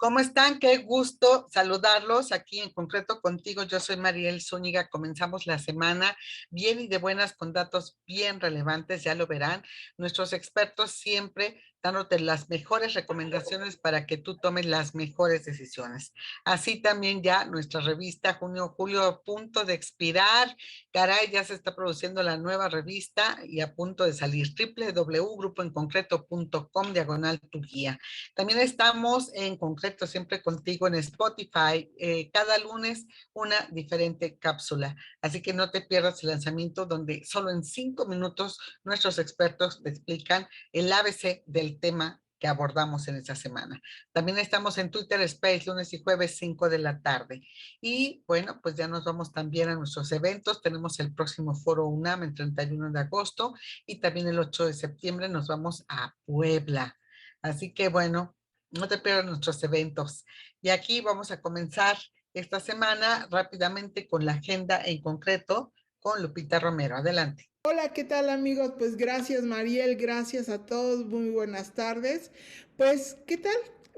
¿Cómo están? Qué gusto saludarlos aquí en concreto contigo. Yo soy Mariel Zúñiga. Comenzamos la semana bien y de buenas con datos bien relevantes, ya lo verán. Nuestros expertos siempre dándote las mejores recomendaciones para que tú tomes las mejores decisiones. Así también ya nuestra revista Junio Julio a punto de expirar. Caray, ya se está produciendo la nueva revista y a punto de salir. www.grupoenconcreto.com / tu guía. También estamos en concreto siempre contigo en Spotify, cada lunes una diferente cápsula. Así que no te pierdas el lanzamiento donde solo en 5 minutos nuestros expertos te explican el ABC del tema que abordamos en esta semana. También estamos en Twitter Space lunes y jueves 5 de la tarde. Y bueno, pues ya nos vamos también a nuestros eventos. Tenemos el próximo Foro UNAM el 31 de agosto y también el 8 de septiembre nos vamos a Puebla. Así que bueno, no te pierdas nuestros eventos. Y aquí vamos a comenzar esta semana rápidamente con la agenda en concreto con Lupita Romero. Adelante. Hola, ¿qué tal amigos? Pues gracias Mariel, gracias a todos, muy buenas tardes. Pues, ¿qué tal?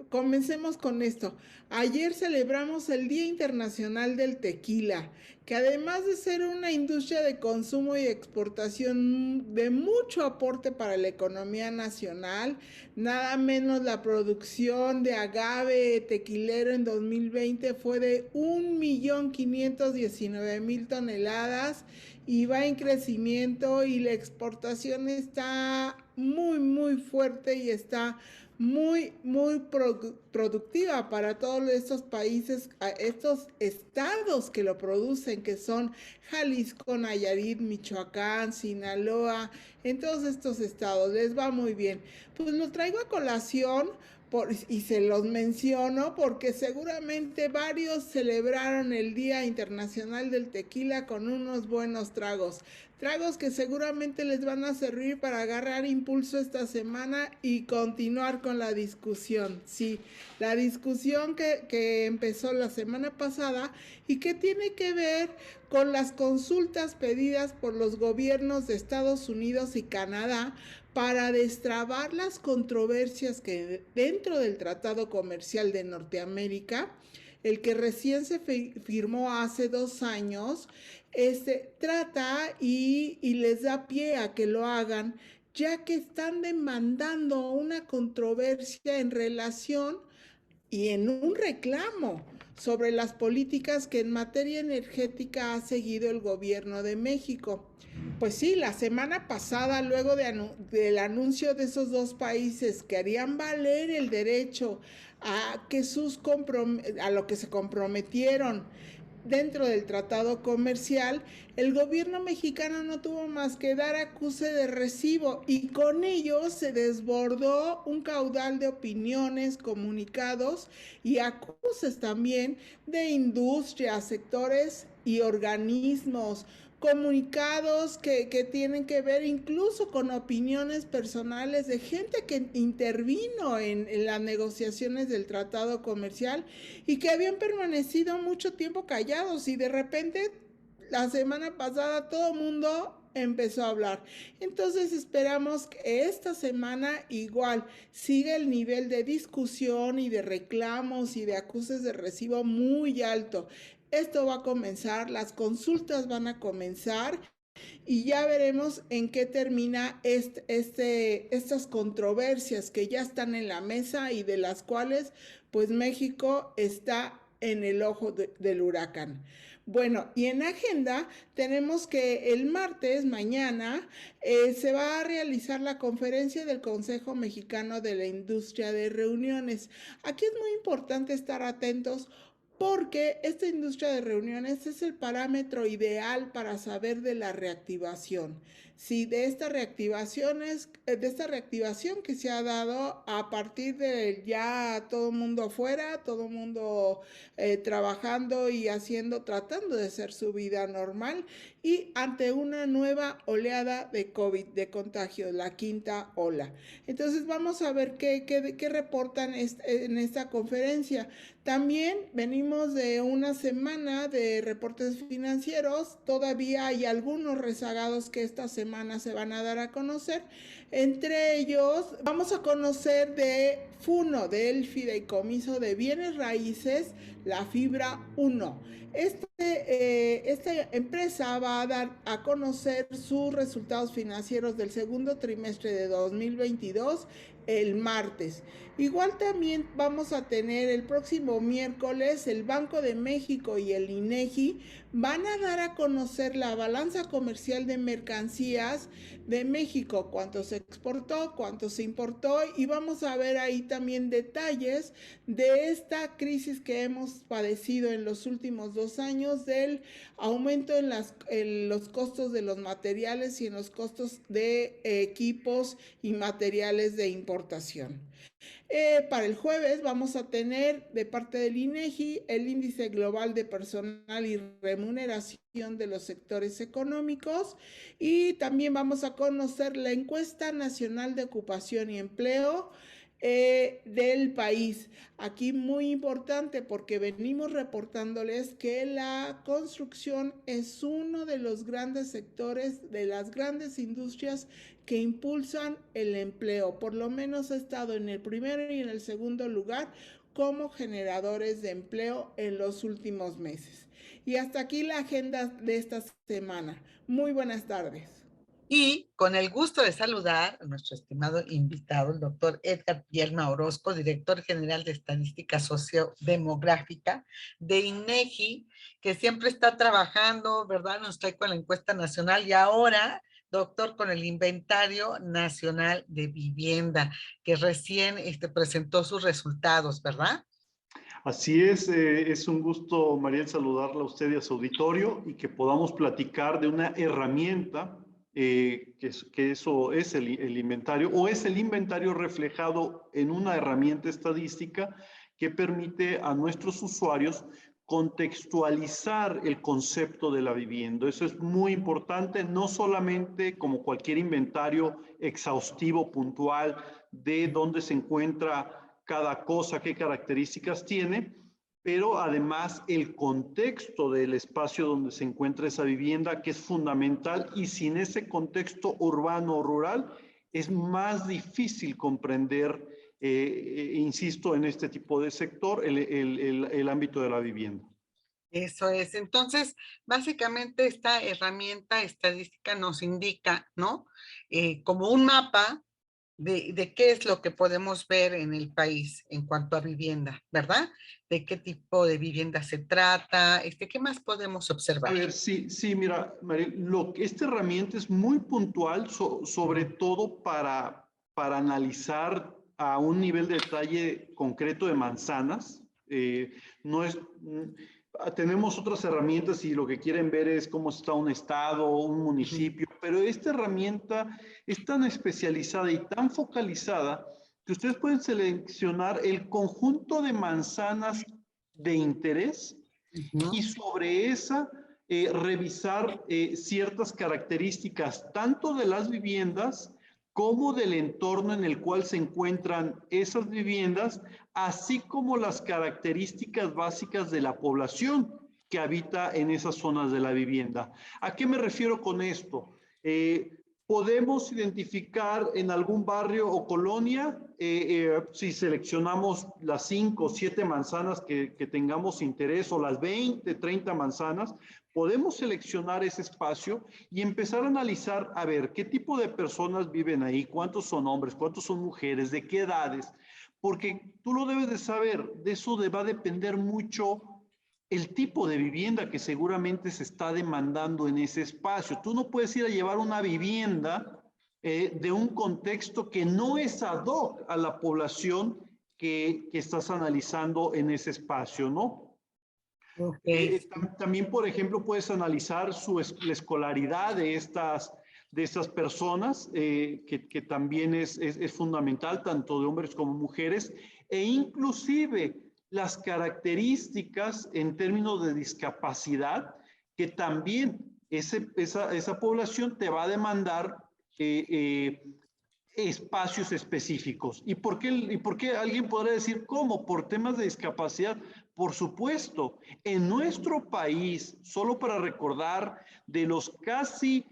Comencemos con esto. Ayer celebramos el Día Internacional del Tequila, que además de ser una industria de consumo y exportación de mucho aporte para la economía nacional, nada menos la producción de agave tequilero en 2020 fue de 1.519.000 toneladas y va en crecimiento y la exportación está muy fuerte y está muy productiva para todos estos países, estos estados que lo producen, que son Jalisco, Nayarit, Michoacán, Sinaloa, en todos estos estados les va muy bien. Pues lo traigo a colación y se los menciono porque seguramente varios celebraron el Día Internacional del Tequila con unos buenos tragos. Tragos que seguramente les van a servir para agarrar impulso esta semana y continuar con la discusión. Sí, la discusión que empezó la semana pasada y que tiene que ver con las consultas pedidas por los gobiernos de Estados Unidos y Canadá para destrabar las controversias que dentro del Tratado Comercial de Norteamérica, el que recién se firmó hace 2 años, trata y les da pie a que lo hagan, ya que están demandando una controversia en relación y en un reclamo sobre las políticas que en materia energética ha seguido el gobierno de México. Pues sí, la semana pasada, luego del anuncio de esos dos países que harían valer el derecho a, a lo que se comprometieron dentro del tratado comercial, el gobierno mexicano no tuvo más que dar acuse de recibo y con ello se desbordó un caudal de opiniones, comunicados y acuses también de industrias, sectores y organismos, comunicados que tienen que ver incluso con opiniones personales de gente que intervino en las negociaciones del tratado comercial y que habían permanecido mucho tiempo callados y de repente la semana pasada todo el mundo empezó a hablar. Entonces esperamos que esta semana igual siga el nivel de discusión y de reclamos y de acuses de recibo muy alto. Esto va a comenzar, las consultas van a comenzar y ya veremos en qué termina estas controversias que ya están en la mesa y de las cuales pues México está en el ojo del huracán. Bueno, y en agenda tenemos que el martes, mañana, se va a realizar la conferencia del Consejo Mexicano de la Industria de Reuniones. Aquí es muy importante estar atentos porque esta industria de reuniones es el parámetro ideal para saber de la reactivación. Sí, de esta reactivación que se ha dado a partir de ya todo el mundo afuera, todo el mundo trabajando y tratando de hacer su vida normal y ante una nueva oleada de COVID, de contagio, la quinta ola. Entonces vamos a ver qué reportan en esta conferencia. También venimos de una semana de reportes financieros, todavía hay algunos rezagados que esta semana semana se van a dar a conocer. Entre ellos, vamos a conocer de FUNO, del Fideicomiso de Bienes Raíces, la Fibra 1. Esta empresa va a dar a conocer sus resultados financieros del segundo trimestre de 2022 el martes. Igual también vamos a tener el próximo miércoles el Banco de México y el INEGI van a dar a conocer la balanza comercial de mercancías de México, cuánto se exportó, cuánto se importó, y vamos a ver ahí también detalles de esta crisis que hemos padecido en los últimos 2 años del aumento en los costos de los materiales y en los costos de equipos y materiales de importación. Para el jueves vamos a tener de parte del INEGI el índice global de personal y remuneración de los sectores económicos, y también vamos a conocer la encuesta nacional de ocupación y empleo del país. Aquí muy importante porque venimos reportándoles que la construcción es uno de los grandes sectores, de las grandes industrias que impulsan el empleo. Por lo menos ha estado en el primero y en el segundo lugar como generadores de empleo en los últimos meses. Y hasta aquí la agenda de esta semana. Muy buenas tardes. Y con el gusto de saludar a nuestro estimado invitado, el doctor Edgar Bielma Orozco, director general de Estadística Sociodemográfica de INEGI, que siempre está trabajando, ¿verdad? Nos trae con la encuesta nacional y ahora, doctor, con el Inventario Nacional de Vivienda, que recién presentó sus resultados, ¿verdad? Así es un gusto, Mariel, saludarla a usted y a su auditorio y que podamos platicar de una herramienta que eso es el inventario, o es el inventario reflejado en una herramienta estadística que permite a nuestros usuarios contextualizar el concepto de la vivienda. Eso es muy importante, no solamente como cualquier inventario exhaustivo, puntual, de dónde se encuentra cada cosa, qué características tiene, pero además el contexto del espacio donde se encuentra esa vivienda, que es fundamental, y sin ese contexto urbano o rural es más difícil comprender, insisto, en este tipo de sector, el ámbito de la vivienda. Eso es. Entonces, básicamente esta herramienta estadística nos indica, ¿no? Como un mapa de qué es lo que podemos ver en el país en cuanto a vivienda, ¿verdad? De qué tipo de vivienda se trata, ¿qué más podemos observar? A ver, sí, mira, María, esta herramienta es muy puntual, sobre todo para analizar a un nivel de detalle concreto de manzanas. No es, tenemos otras herramientas y lo que quieren ver es cómo está un estado, un municipio, pero esta herramienta es tan especializada y tan focalizada que ustedes pueden seleccionar el conjunto de manzanas de interés y sobre esa revisar ciertas características tanto de las viviendas como del entorno en el cual se encuentran esas viviendas, así como las características básicas de la población que habita en esas zonas de la vivienda. ¿A qué me refiero con esto? Podemos identificar en algún barrio o colonia, si seleccionamos las 5 o 7 manzanas que tengamos interés, o las 20, 30 manzanas, podemos seleccionar ese espacio y empezar a analizar, a ver, qué tipo de personas viven ahí, cuántos son hombres, cuántos son mujeres, de qué edades, porque tú lo debes de saber, de eso va a depender mucho el tipo de vivienda que seguramente se está demandando en ese espacio. Tú no puedes ir a llevar una vivienda de un contexto que no es ad hoc a la población que estás analizando en ese espacio, ¿no? Okay. También, por ejemplo, puedes analizar la escolaridad de estas personas, que también es fundamental, tanto de hombres como mujeres, e inclusive las características en términos de discapacidad, que también esa población te va a demandar espacios específicos. ¿Y por qué alguien podrá decir cómo? Por temas de discapacidad. Por supuesto, en nuestro país, solo para recordar, de los casi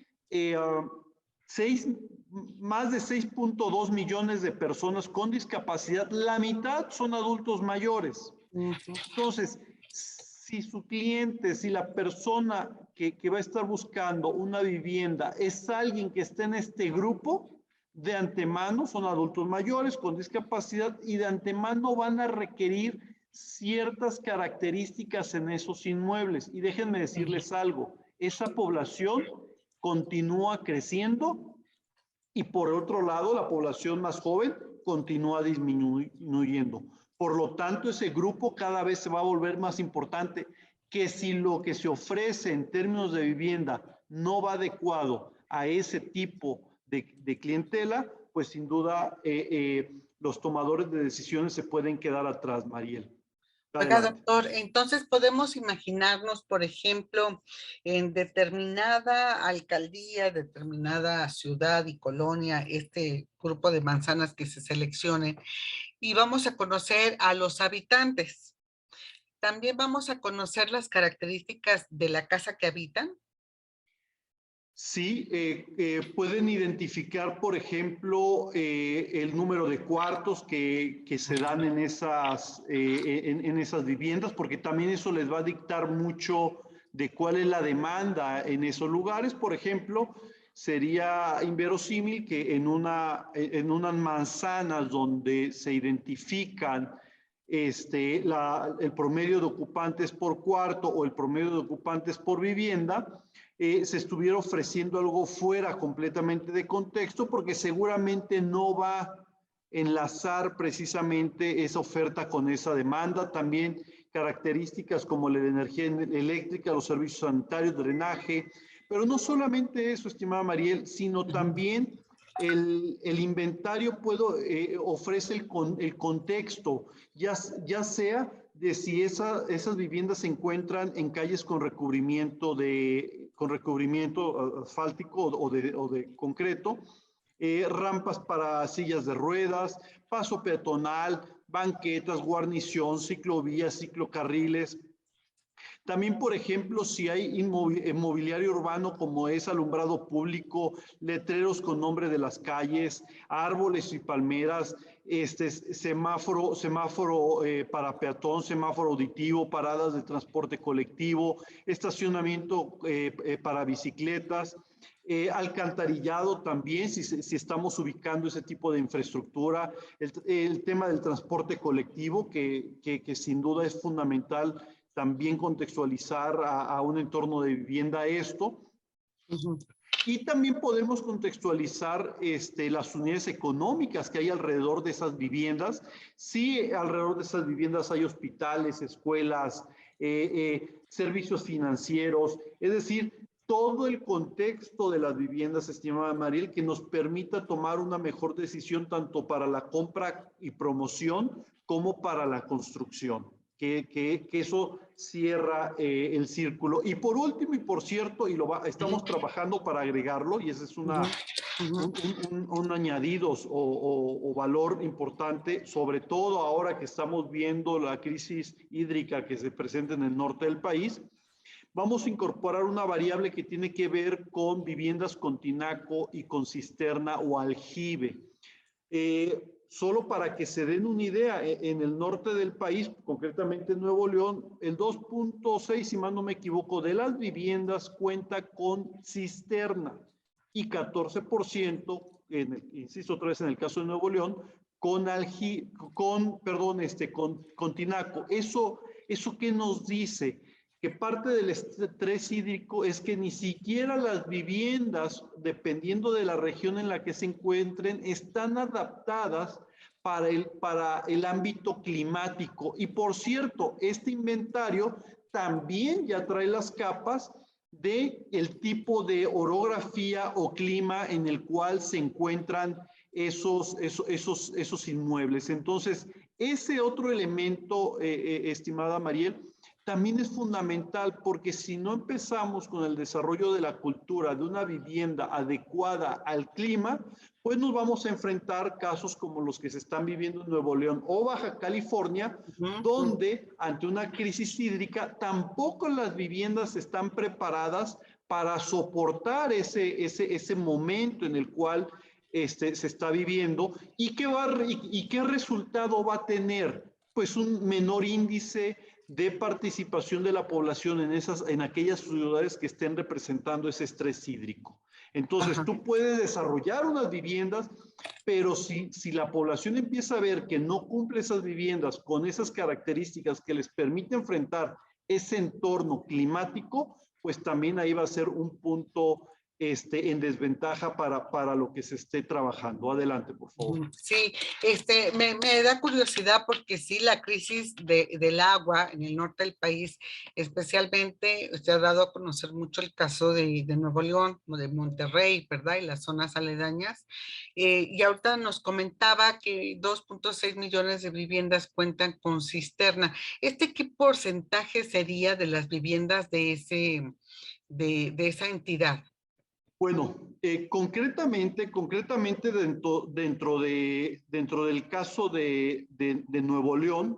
más de 6.2 millones de personas con discapacidad, la mitad son adultos mayores. Entonces, si su cliente, si la persona que va a estar buscando una vivienda es alguien que está en este grupo, de antemano son adultos mayores con discapacidad y de antemano van a requerir ciertas características en esos inmuebles. Y déjenme decirles algo, esa población continúa creciendo y por otro lado la población más joven continúa disminuyendo. Por lo tanto, ese grupo cada vez se va a volver más importante, que si lo que se ofrece en términos de vivienda no va adecuado a ese tipo de clientela, pues sin duda los tomadores de decisiones se pueden quedar atrás, Mariel. Oiga, doctor, entonces podemos imaginarnos, por ejemplo, en determinada alcaldía, determinada ciudad y colonia, este grupo de manzanas que se seleccione, y vamos a conocer a los habitantes. También vamos a conocer las características de la casa que habitan. Sí, pueden identificar, por ejemplo, el número de cuartos que se dan en esas viviendas, porque también eso les va a dictar mucho de cuál es la demanda en esos lugares. Por ejemplo, sería inverosímil que en unas manzanas donde se identifican el promedio de ocupantes por cuarto o el promedio de ocupantes por vivienda, se estuviera ofreciendo algo fuera completamente de contexto, porque seguramente no va a enlazar precisamente esa oferta con esa demanda. También características como la energía eléctrica, los servicios sanitarios, drenaje, pero no solamente eso, estimada Mariel, sino también el inventario ofrece el contexto, ya sea de si esas viviendas se encuentran en calles con recubrimiento asfáltico o de concreto, rampas para sillas de ruedas, paso peatonal, banquetas, guarnición, ciclovías, ciclocarriles. También, por ejemplo, si hay mobiliario urbano como es alumbrado público, letreros con nombre de las calles, árboles y palmeras, semáforo para peatón, semáforo auditivo, paradas de transporte colectivo, estacionamiento para bicicletas, alcantarillado también, si estamos ubicando ese tipo de infraestructura, el tema del transporte colectivo, que sin duda es fundamental también contextualizar a un entorno de vivienda esto. Y también podemos contextualizar las unidades económicas que hay alrededor de esas viviendas. Sí, alrededor de esas viviendas hay hospitales, escuelas, servicios financieros, es decir, todo el contexto de las viviendas, estimada Mariel, que nos permita tomar una mejor decisión tanto para la compra y promoción como para la construcción. Que eso cierra el círculo. Y por último, y por cierto, estamos trabajando para agregarlo, y ese es un añadido o valor importante, sobre todo ahora que estamos viendo la crisis hídrica que se presenta en el norte del país. Vamos a incorporar una variable que tiene que ver con viviendas con tinaco y con cisterna o aljibe. Solo para que se den una idea, en el norte del país, concretamente en Nuevo León, el 2.6, si mal no me equivoco, de las viviendas cuenta con cisterna y 14%, insisto otra vez en el caso de Nuevo León, con tinaco. ¿Eso qué nos dice? Que parte del estrés hídrico es que ni siquiera las viviendas, dependiendo de la región en la que se encuentren, están adaptadas para el ámbito climático. Y por cierto, este inventario también ya trae las capas del tipo de orografía o clima en el cual se encuentran esos inmuebles. Entonces, ese otro elemento, estimada Mariel, también es fundamental, porque si no empezamos con el desarrollo de la cultura de una vivienda adecuada al clima, pues nos vamos a enfrentar casos como los que se están viviendo en Nuevo León o Baja California, donde ante una crisis hídrica tampoco las viviendas están preparadas para soportar ese momento en el cual se está viviendo. ¿Y qué resultado va a tener? Pues un menor índice de participación de la población en aquellas ciudades que estén representando ese estrés hídrico. Entonces, tú puedes desarrollar unas viviendas, pero si la población empieza a ver que no cumple esas viviendas con esas características que les permiten enfrentar ese entorno climático, pues también ahí va a ser un punto en desventaja para lo que se esté trabajando. Adelante, por favor. Sí, me da curiosidad porque sí, la crisis del agua en el norte del país, especialmente, se ha dado a conocer mucho el caso de Nuevo León, o de Monterrey, ¿verdad? Y las zonas aledañas. Y ahorita nos comentaba que 2.6 millones de viviendas cuentan con cisterna. ¿Qué porcentaje sería de las viviendas de esa entidad? Bueno, concretamente dentro del caso de Nuevo León,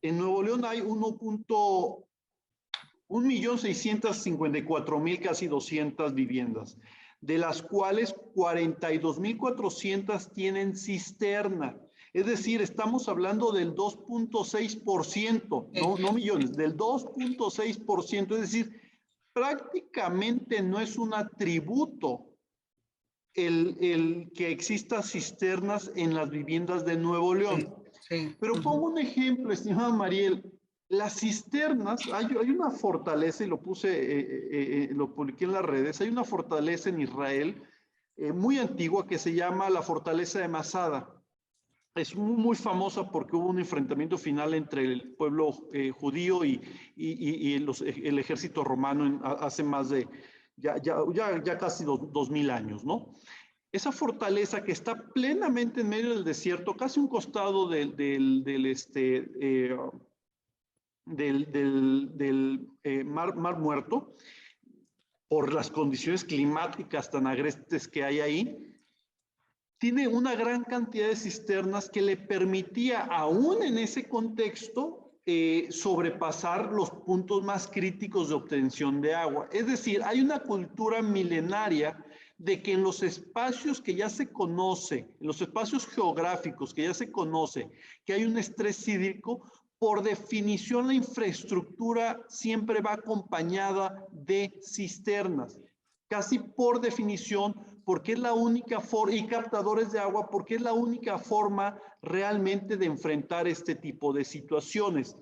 en Nuevo León hay 1.654.000, casi 200 viviendas, de las cuales 42.400 tienen cisterna. Es decir, estamos hablando del 2.6%, no millones, del 2.6%, es decir, prácticamente no es un atributo el que exista cisternas en las viviendas de Nuevo León. Sí. Pero pongo un ejemplo, estimada Mariel. Las cisternas, hay una fortaleza, y lo publiqué en las redes, hay una fortaleza en Israel muy antigua que se llama la fortaleza de Masada. Es muy famosa porque hubo un enfrentamiento final entre el pueblo judío y el ejército romano hace más de ya casi 2000 años, ¿no? Esa fortaleza que está plenamente en medio del desierto, casi un costado del Mar Muerto, por las condiciones climáticas tan agrestes que hay ahí, tiene una gran cantidad de cisternas que le permitía, aún en ese contexto, sobrepasar los puntos más críticos de obtención de agua. Es decir, hay una cultura milenaria de que en los espacios que ya se conoce, en los espacios geográficos que ya se conoce, que hay un estrés hídrico, por definición la infraestructura siempre va acompañada de cisternas, casi por definición, porque es la única forma, y captadores de agua, porque es la única forma realmente de enfrentar este tipo de situaciones.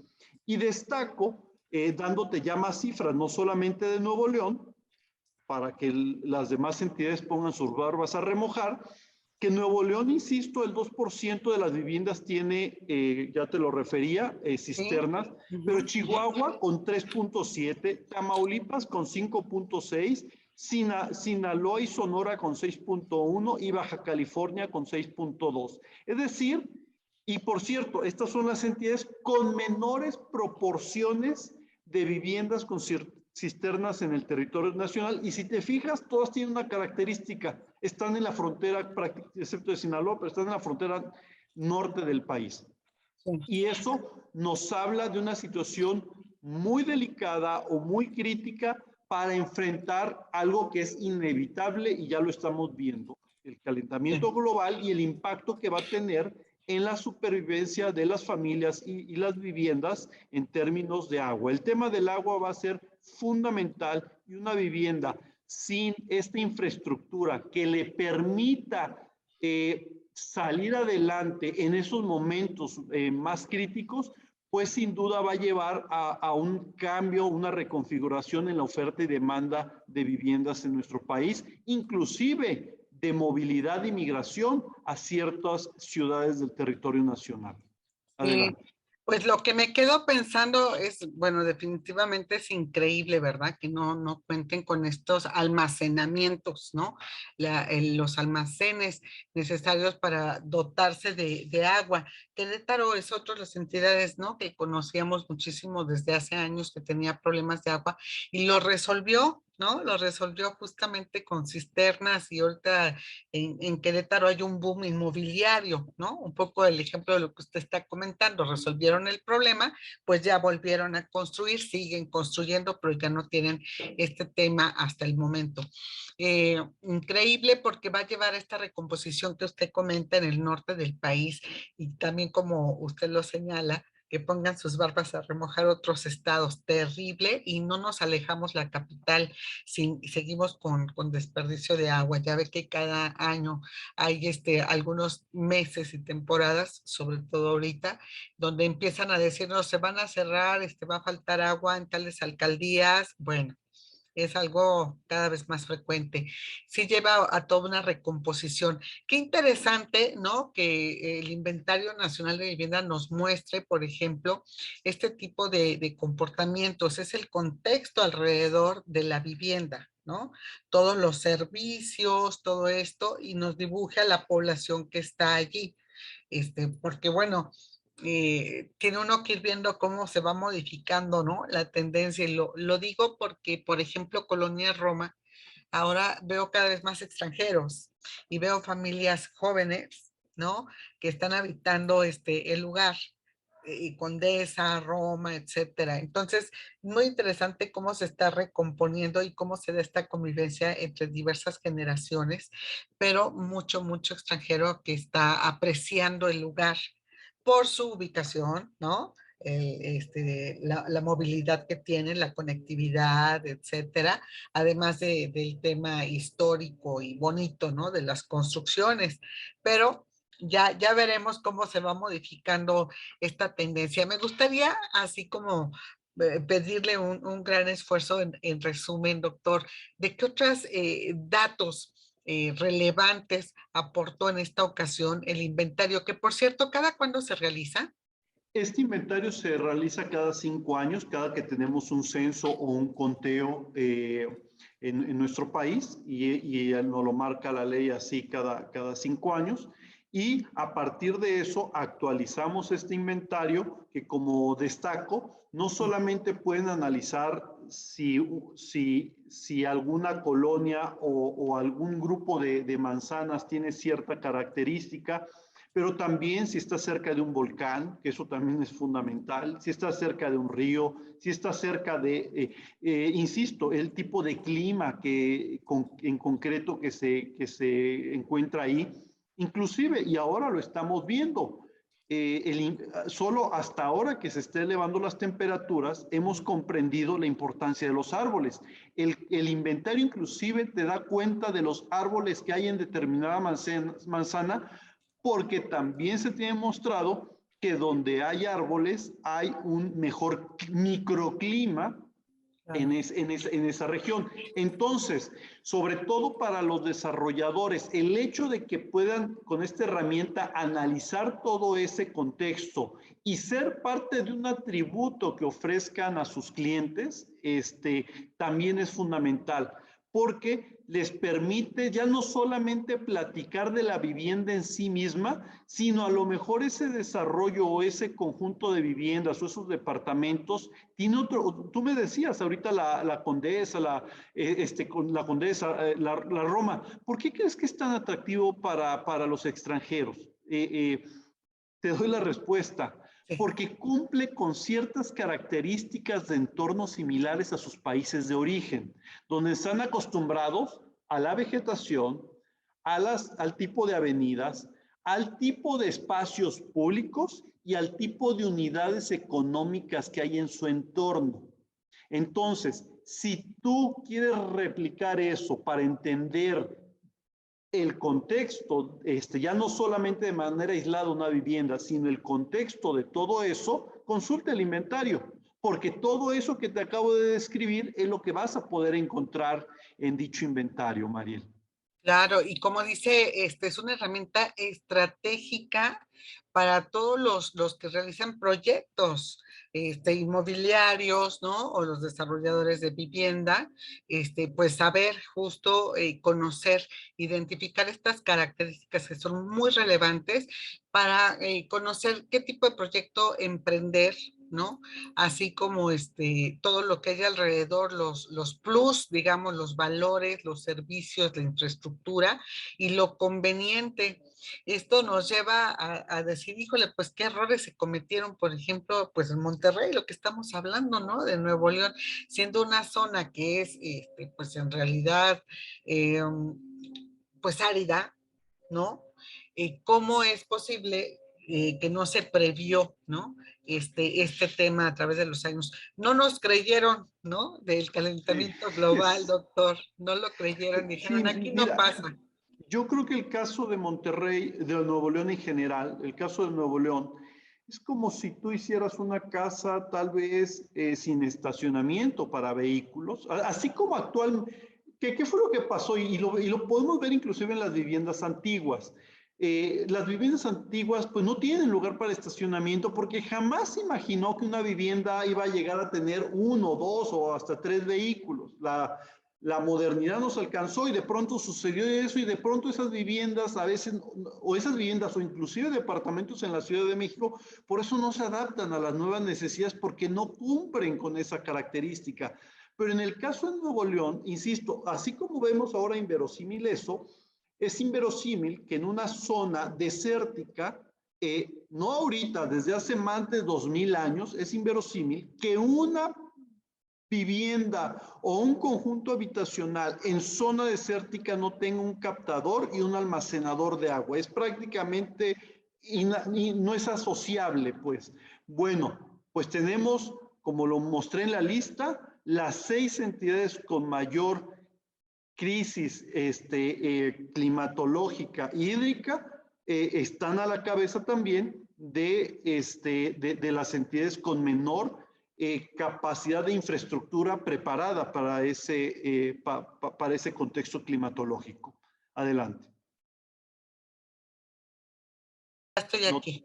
Y destaco, dándote ya más cifras, no solamente de Nuevo León, para que las demás entidades pongan sus barbas a remojar, que Nuevo León, insisto, el 2% de las viviendas tiene, ya te lo refería, cisternas, ¿sí? Pero Chihuahua con 3.7, Tamaulipas con 5.6, Sinaloa y Sonora con 6.1 y Baja California con 6.2. Es decir, y por cierto, estas son las entidades con menores proporciones de viviendas con cisternas en el territorio nacional, y si te fijas, todas tienen una característica: están en la frontera, excepto de Sinaloa, pero están en la frontera norte del país. Sí. Y eso nos habla de una situación muy delicada o muy crítica para enfrentar algo que es inevitable, y ya lo estamos viendo, el calentamiento global y el impacto que va a tener en la supervivencia de las familias y las viviendas en términos de agua. El tema del agua va a ser fundamental, y una vivienda sin esta infraestructura que le permita salir adelante en esos momentos más críticos, pues sin duda va a llevar a un cambio, una reconfiguración en la oferta y demanda de viviendas en nuestro país, inclusive de movilidad y migración a ciertas ciudades del territorio nacional. Adelante. Pues lo que me quedo pensando es, bueno, definitivamente es increíble, ¿verdad? Que no cuenten con estos almacenamientos, ¿no? Los almacenes necesarios para dotarse de agua. Querétaro es otra de las entidades, ¿no? Que conocíamos muchísimo desde hace años que tenía problemas de agua y lo resolvió, ¿no? Lo resolvió justamente con cisternas y ahorita en Querétaro hay un boom inmobiliario, ¿no? Un poco el ejemplo de lo que usted está comentando, resolvieron el problema, pues ya volvieron a construir, siguen construyendo, pero ya no tienen este tema hasta el momento. Increíble porque va a llevar esta recomposición que usted comenta en el norte del país y también como usted lo señala, que pongan sus barbas a remojar otros estados, terrible, y no nos alejamos la capital, seguimos con desperdicio de agua. Ya ve que cada año hay algunos meses y temporadas, sobre todo ahorita, donde empiezan a decirnos, se van a cerrar, va a faltar agua en tales alcaldías. Bueno, es algo cada vez más frecuente. Sí lleva a toda una recomposición. Qué interesante, ¿no? Que el Inventario Nacional de Vivienda nos muestre, por ejemplo, este tipo de comportamientos. Es el contexto alrededor de la vivienda, ¿no? Todos los servicios, todo esto, y nos dibuja la población que está allí. Porque bueno, tiene uno que ir viendo cómo se va modificando, ¿no? La tendencia, y lo digo porque, por ejemplo, Colonia Roma, ahora veo cada vez más extranjeros y veo familias jóvenes, ¿no? Que están habitando el lugar, y Condesa, Roma, etcétera. Entonces, muy interesante cómo se está recomponiendo y cómo se da esta convivencia entre diversas generaciones, pero mucho extranjero que está apreciando el lugar por su ubicación, ¿no? La movilidad que tiene, la conectividad, etcétera, además del tema histórico y bonito, ¿no? De las construcciones, pero ya veremos cómo se va modificando esta tendencia. Me gustaría, así como pedirle un gran esfuerzo en resumen, doctor, de qué otros datos relevantes aportó en esta ocasión el inventario, que por cierto, ¿cada cuándo se realiza? Este inventario se realiza cada 5 años, cada que tenemos un censo o un conteo en nuestro país y nos lo marca la ley así cada 5 años. Y a partir de eso actualizamos este inventario que, como destaco, no solamente pueden analizar si alguna colonia o algún grupo de manzanas tiene cierta característica, pero también si está cerca de un volcán, que eso también es fundamental, si está cerca de un río, si está cerca insisto, el tipo de clima en concreto que se encuentra ahí, inclusive, y ahora lo estamos viendo, solo hasta ahora que se estén elevando las temperaturas, hemos comprendido la importancia de los árboles. El inventario inclusive te da cuenta de los árboles que hay en determinada manzana, porque también se tiene mostrado que donde hay árboles hay un mejor microclima en esa región. Entonces, sobre todo para los desarrolladores, el hecho de que puedan con esta herramienta analizar todo ese contexto y ser parte de un atributo que ofrezcan a sus clientes, también es fundamental, porque les permite ya no solamente platicar de la vivienda en sí misma, sino a lo mejor ese desarrollo o ese conjunto de viviendas o esos departamentos tiene otro. Tú me decías ahorita la Condesa, la Condesa, la Roma. ¿Por qué crees que es tan atractivo para los extranjeros? Te doy la respuesta. Porque cumple con ciertas características de entornos similares a sus países de origen, donde están acostumbrados a la vegetación, al tipo de avenidas, al tipo de espacios públicos y al tipo de unidades económicas que hay en su entorno. Entonces, si tú quieres replicar eso para entender el contexto, ya no solamente de manera aislada una vivienda, sino el contexto de todo eso, consulta el inventario, porque todo eso que te acabo de describir es lo que vas a poder encontrar en dicho inventario, Mariel. Claro, y como dice, es una herramienta estratégica para todos los que realizan proyectos inmobiliarios, ¿no? O los desarrolladores de vivienda, pues saber justo conocer, identificar estas características que son muy relevantes para conocer qué tipo de proyecto emprender, ¿no? Así como todo lo que hay alrededor, los plus, digamos, los valores, los servicios, la infraestructura y lo conveniente. Esto nos lleva a decir, híjole, pues qué errores se cometieron, por ejemplo, pues en Monterrey, lo que estamos hablando, ¿no? De Nuevo León, siendo una zona que es, pues en realidad, eh, pues árida, ¿no? ¿Cómo es posible que no se previó, ¿no? Este tema a través de los años? No nos creyeron, ¿no? Del calentamiento global, doctor. No lo creyeron, Sí, dijeron, aquí no mira, pasa. yo creo que el caso de Monterrey, de Nuevo León en general, el caso de Nuevo León, es como si tú hicieras una casa tal vez sin estacionamiento para vehículos, así como actual. ¿Qué fue lo que pasó? Y lo podemos ver inclusive en las viviendas antiguas. Las viviendas antiguas pues no tienen lugar para estacionamiento porque jamás se imaginó que una vivienda iba a llegar a tener uno, dos o hasta tres vehículos. La modernidad nos alcanzó y de pronto sucedió eso y de pronto esas viviendas a veces, o esas viviendas o inclusive departamentos en la Ciudad de México, por eso no se adaptan a las nuevas necesidades porque no cumplen con esa característica. Pero en el caso de Nuevo León, insisto, así como vemos ahora inverosímil eso, es inverosímil que en una zona desértica, no ahorita, desde hace más de 2000 años, es inverosímil que una vivienda o un conjunto habitacional en zona desértica no tenga un captador y un almacenador de agua. Es prácticamente, no es asociable, pues. Bueno, pues tenemos, como lo mostré en la lista, las 6 entidades con mayor crisis climatológica hídrica están a la cabeza también de las entidades con menor capacidad de infraestructura preparada para para ese contexto climatológico. Adelante. Estoy No, aquí.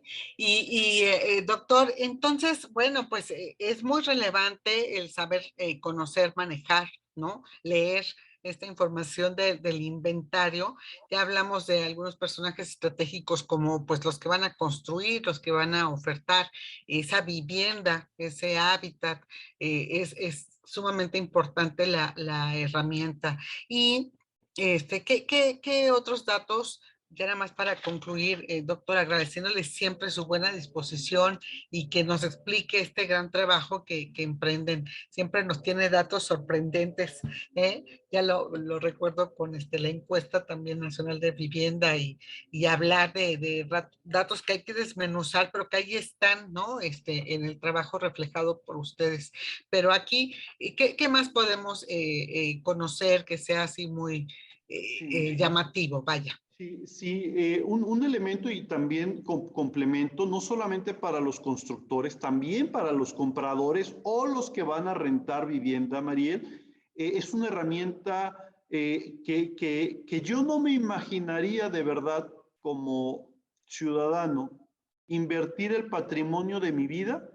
Doctor, entonces, bueno, pues es muy relevante el saber conocer, manejar, ¿no? Leer esta información del inventario. Ya hablamos de algunos personajes estratégicos como pues los que van a construir, los que van a ofertar esa vivienda, ese hábitat. Es sumamente importante la herramienta. Y ¿qué otros datos? Ya nada más para concluir, doctor, agradeciéndole siempre su buena disposición y que nos explique este gran trabajo que emprenden. Siempre nos tiene datos sorprendentes, ¿eh? Ya lo recuerdo con la encuesta también nacional de vivienda y hablar de datos que hay que desmenuzar, pero que ahí están, ¿no? En el trabajo reflejado por ustedes. Pero aquí, ¿qué más podemos conocer que sea así muy sí. llamativo? Vaya. Sí, sí, un elemento y también complemento, no solamente para los constructores, también para los compradores o los que van a rentar vivienda, Mariel, es una herramienta que yo no me imaginaría de verdad como ciudadano invertir el patrimonio de mi vida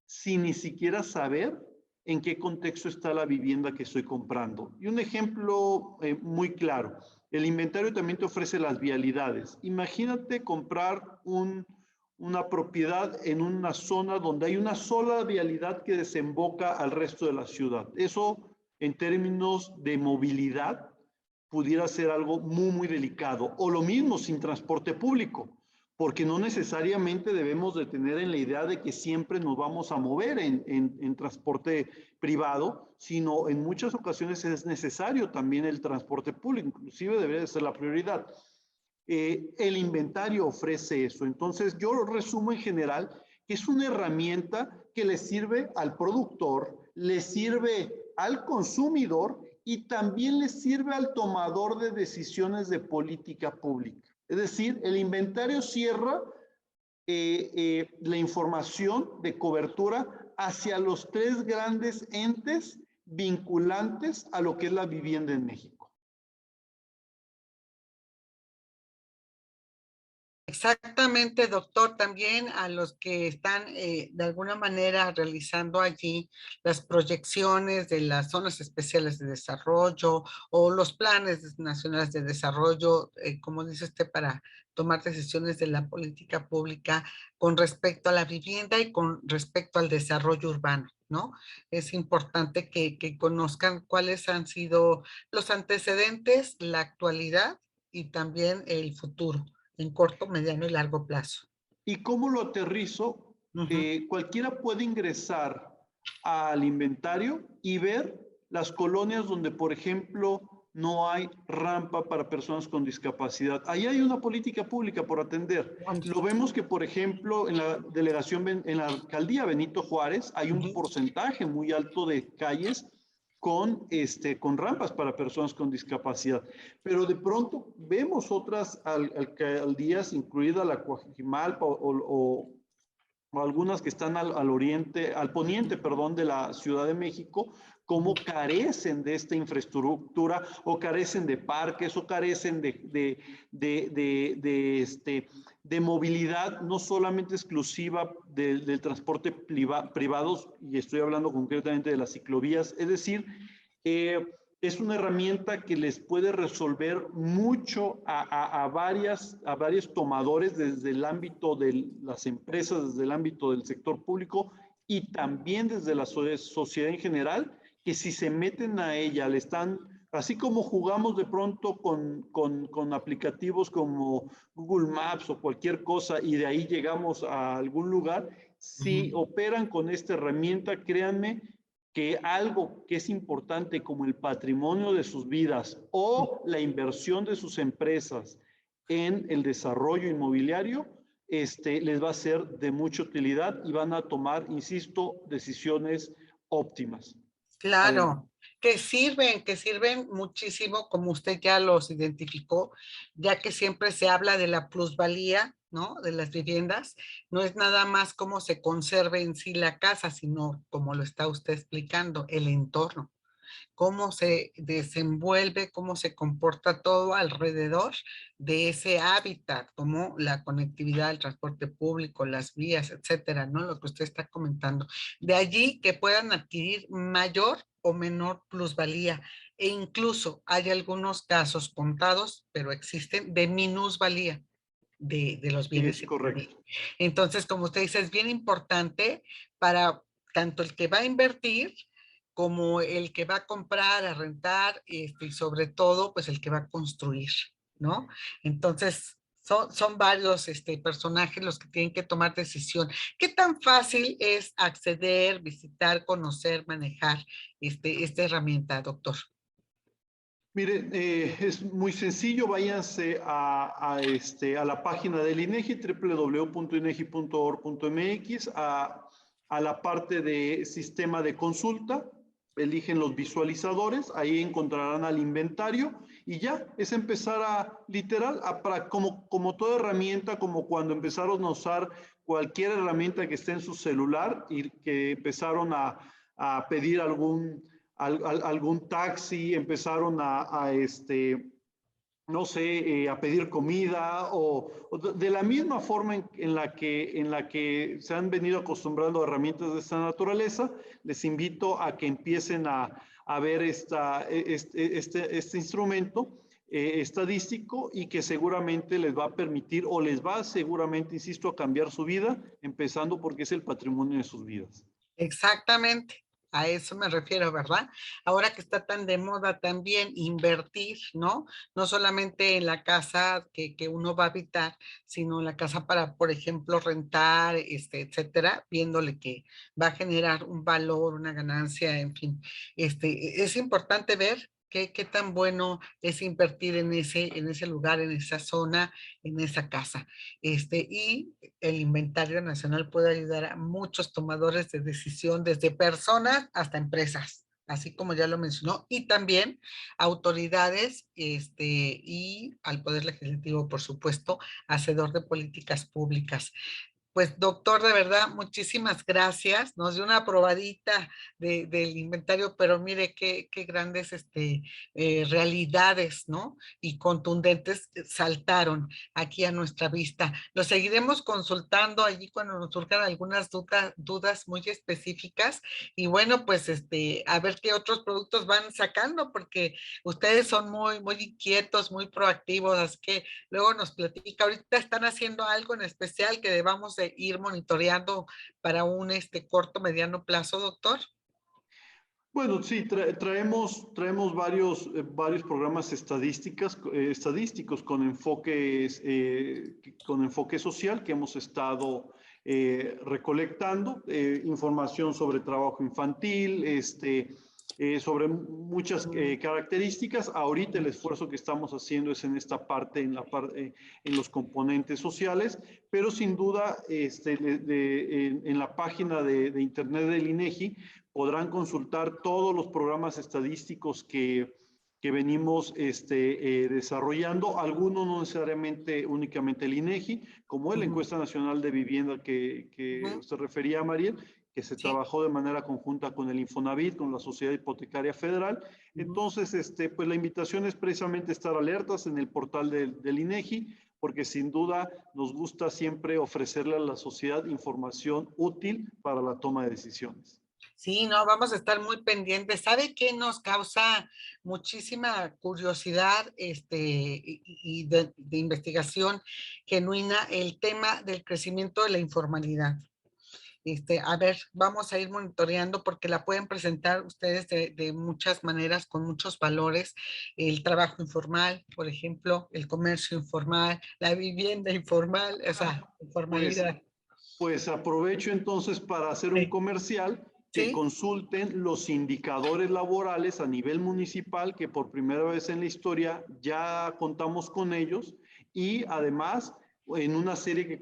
sin ni siquiera saber en qué contexto está la vivienda que estoy comprando. Y un ejemplo muy claro. El inventario también te ofrece las vialidades. Imagínate comprar una propiedad en una zona donde hay una sola vialidad que desemboca al resto de la ciudad. Eso, en términos de movilidad, pudiera ser algo muy, muy delicado. O lo mismo sin transporte público, porque no necesariamente debemos de tener en la idea de que siempre nos vamos a mover en transporte privado, sino en muchas ocasiones es necesario también el transporte público, inclusive debería de ser la prioridad. El inventario ofrece eso. Entonces yo lo resumo en general que es una herramienta que le sirve al productor, le sirve al consumidor y también le sirve al tomador de decisiones de política pública. Es decir, el inventario cierra la información de cobertura hacia los 3 grandes entes vinculantes a lo que es la vivienda en México. Exactamente, doctor. También a los que están de alguna manera realizando allí las proyecciones de las zonas especiales de desarrollo o los planes nacionales de desarrollo, como dice usted, para tomar decisiones de la política pública con respecto a la vivienda y con respecto al desarrollo urbano, ¿no? Es importante que conozcan cuáles han sido los antecedentes, la actualidad y también el futuro en corto, mediano y largo plazo. ¿Y cómo lo aterrizo? Ujú. Cualquiera puede ingresar al inventario y ver las colonias donde, por ejemplo, no hay rampa para personas con discapacidad. Ahí hay una política pública por atender. Lo vemos que, por ejemplo, en la delegación, en la alcaldía Benito Juárez, hay un Ujú. porcentaje muy alto de calles con rampas para personas con discapacidad. Pero de pronto vemos otras alcaldías, incluida la Coajimalpa o algunas que están al oriente, al poniente, perdón, de la Ciudad de México, cómo carecen de esta infraestructura o carecen de parques o carecen de movilidad, no solamente exclusiva del transporte privado, y estoy hablando concretamente de las ciclovías, es decir, eh, es una herramienta que les puede resolver mucho a varios tomadores desde el ámbito de las empresas, desde el ámbito del sector público y también desde la sociedad en general, que si se meten a ella, le están, así como jugamos de pronto con aplicativos como Google Maps o cualquier cosa y de ahí llegamos a algún lugar, si Ujú. operan con esta herramienta, créanme que algo que es importante como el patrimonio de sus vidas o la inversión de sus empresas en el desarrollo inmobiliario, les va a ser de mucha utilidad y van a tomar, insisto, decisiones óptimas. Adelante. Claro, que sirven muchísimo, como usted ya los identificó, ya que siempre se habla de la plusvalía, ¿no? De las viviendas. No es nada más cómo se conserve en sí la casa, sino como lo está usted explicando, el entorno, cómo se desenvuelve, cómo se comporta todo alrededor de ese hábitat, como la conectividad, el transporte público, las vías, etcétera, ¿no? Lo que usted está comentando. De allí que puedan adquirir mayor o menor plusvalía. E incluso hay algunos casos contados, pero existen, de minusvalía de los bienes Es inmuebles. correcto. Entonces, como usted dice, es bien importante para tanto el que va a invertir como el que va a comprar, a rentar, y sobre todo, pues el que va a construir, ¿no? Entonces, son varios personajes los que tienen que tomar decisión. ¿Qué tan fácil es acceder, visitar, conocer, manejar esta herramienta, doctor? Mire, es muy sencillo, váyanse a la página del INEGI, www.inegi.org.mx, a la parte de sistema de consulta, eligen los visualizadores, ahí encontrarán al inventario y ya, es empezar literal, como toda herramienta, como cuando empezaron a usar cualquier herramienta que esté en su celular y que empezaron a pedir algún taxi, empezaron no sé, a pedir comida o de la misma forma en la que se han venido acostumbrando a herramientas de esta naturaleza, les invito a que empiecen a ver este instrumento estadístico y que seguramente les va a permitir o les va seguramente, insisto, a cambiar su vida, empezando porque es el patrimonio de sus vidas. Exactamente, a eso me refiero, ¿verdad? Ahora que está tan de moda también invertir, ¿no? No solamente en la casa que uno va a habitar, sino en la casa para, por ejemplo, rentar, etcétera, viéndole que va a generar un valor, una ganancia, en fin. Es importante ver qué tan bueno es invertir en ese lugar, en esa zona, en esa casa. Y el inventario nacional puede ayudar a muchos tomadores de decisión, desde personas hasta empresas, así como ya lo mencionó, y también autoridades, y al Poder Legislativo, por supuesto, hacedor de políticas públicas. Pues doctor, de verdad, muchísimas gracias. Nos dio una probadita del inventario, pero mire qué grandes realidades, ¿no? Y contundentes saltaron aquí a nuestra vista. Lo seguiremos consultando allí cuando nos surjan algunas dudas muy específicas. Y bueno, pues a ver qué otros productos van sacando, porque ustedes son muy inquietos, muy proactivos, así que luego nos platica. Ahorita están haciendo algo en especial que debamos de ir monitoreando para un corto, mediano plazo, doctor. Bueno, sí, traemos varios programas estadísticos con enfoque social que hemos estado recolectando, información sobre trabajo infantil, sobre muchas características. Ahorita el esfuerzo que estamos haciendo es en esta parte, en los componentes sociales, pero sin duda en la página de internet del INEGI podrán consultar todos los programas estadísticos que venimos desarrollando, algunos no necesariamente únicamente el INEGI, como la Encuesta Nacional de Vivienda que usted refería, Mariel, que se trabajó de manera conjunta con el Infonavit, con la Sociedad Hipotecaria Federal. Entonces, pues la invitación es precisamente estar alertas en el portal del INEGI, porque sin duda nos gusta siempre ofrecerle a la sociedad información útil para la toma de decisiones. Sí, no, vamos a estar muy pendientes. ¿Sabe qué nos causa muchísima curiosidad y de investigación genuina? El tema del crecimiento de la informalidad. A ver, vamos a ir monitoreando porque la pueden presentar ustedes de muchas maneras, con muchos valores. El trabajo informal, por ejemplo, el comercio informal, la vivienda informal, o sea, Pues, informalidad. pues aprovecho entonces para hacer un Sí, comercial, que sí, consulten los indicadores laborales a nivel municipal, que por primera vez en la historia ya contamos con ellos, y además en una serie que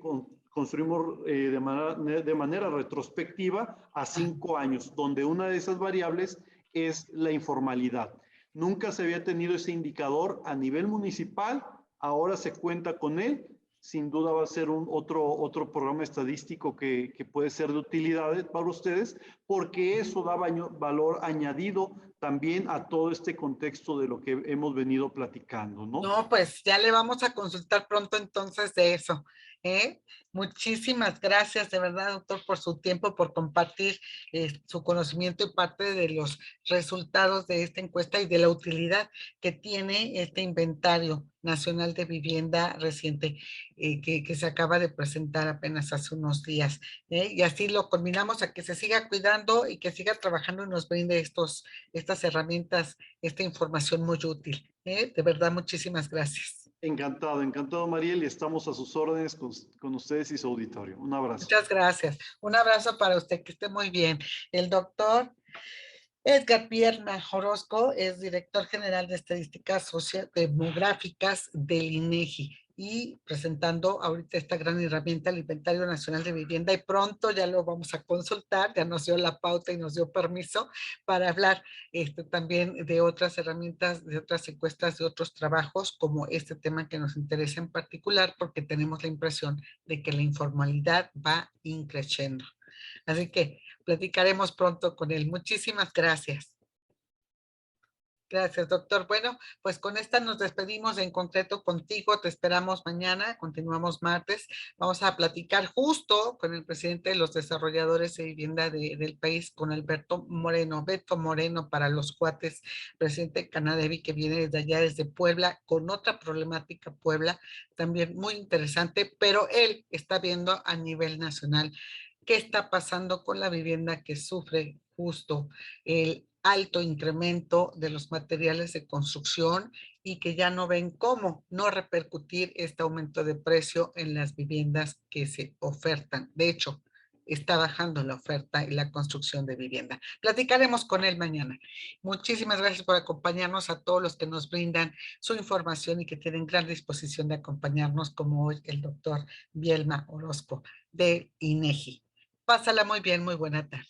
construimos de manera retrospectiva a 5 años, donde una de esas variables es la informalidad. Nunca se había tenido ese indicador a nivel municipal, ahora se cuenta con él. Sin duda va a ser otro programa estadístico que puede ser de utilidad para ustedes, porque eso da valor añadido también a todo este contexto de lo que hemos venido platicando, ¿no? no, pues ya le vamos a consultar pronto entonces de eso, ¿eh? Muchísimas gracias de verdad, doctor, por su tiempo, por compartir su conocimiento y parte de los resultados de esta encuesta y de la utilidad que tiene este inventario nacional de vivienda reciente que se acaba de presentar apenas hace unos días, ¿eh? Y así lo combinamos a que se siga cuidando y que siga trabajando y nos brinde estas herramientas, esta información muy útil. De verdad, muchísimas gracias. Encantado, Mariel, y estamos a sus órdenes con ustedes y su auditorio. Un abrazo. Muchas gracias. Un abrazo para usted, que esté muy bien. El doctor Edgar Pierna Orozco es director general de Estadísticas Sociodemográficas del INEGI y presentando ahorita esta gran herramienta, el Inventario Nacional de Vivienda, y pronto ya lo vamos a consultar, ya nos dio la pauta y nos dio permiso para hablar también de otras herramientas, de otras encuestas, de otros trabajos, como este tema que nos interesa en particular, porque tenemos la impresión de que la informalidad va increciendo. Así que platicaremos pronto con él. Muchísimas gracias. Gracias, doctor. Bueno, pues con esta nos despedimos en concreto contigo. Te esperamos mañana. Continuamos martes. Vamos a platicar justo con el presidente de los desarrolladores de vivienda del país, con Alberto Moreno, Beto Moreno para los cuates, presidente de Canadevi, que viene desde allá, desde Puebla, con otra problemática Puebla, también muy interesante, pero él está viendo a nivel nacional qué está pasando con la vivienda que sufre justo el alto incremento de los materiales de construcción y que ya no ven cómo no repercutir este aumento de precio en las viviendas que se ofertan. De hecho, está bajando la oferta y la construcción de vivienda. Platicaremos con él mañana. Muchísimas gracias por acompañarnos, a todos los que nos brindan su información y que tienen gran disposición de acompañarnos, como hoy el doctor Bielma Orozco de INEGI. Pásala muy bien, muy buena tarde.